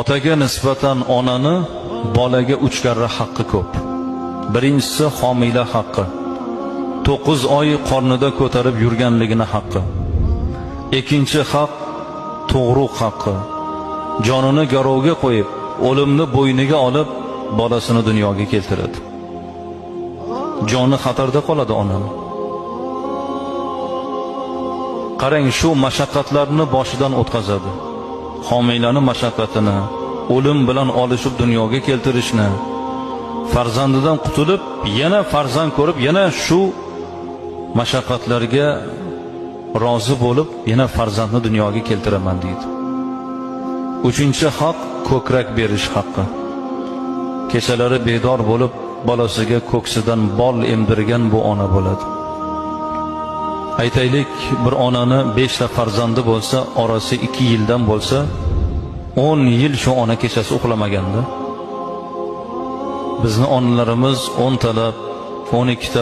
Otaga nisbatan onani bolaga 3 karra haqqi ko'p. Birinchisi homila haqqi. 9 oy qornida ko'tarib yurganligini haqqi. Ikkinchi haq tug'ruq haqqi. Jonini garovga qo'yib, o'limni bo'yniga olib, bolasini dunyoga keltiradi. Joni xatarda qoladi onani. Qarang, shu mashaqqatlarni boshidan o'tkazadi. Homilani mashaqqatini, o'lim bilan olishib dunyoga keltirishni, farzandidan qutulib, yana farzand ko'rib, yana shu mashaqqatlarga rozi bo'lib, yana farzandni dunyoga keltiraman deydi. Uchinchi haq ko'krak berish haqqi. Kechalari bedor bo'lib, bolasiga ko'ksidan bol emdirgan bu ona bo'ladi. Aytaylik, bir onani 5 ta farzandi bo'lsa, orasi 2 yildan bo'lsa, 10 yil shu ona kechasi uxlamaganda. Bizni onalarimiz 10 talab, 12 ta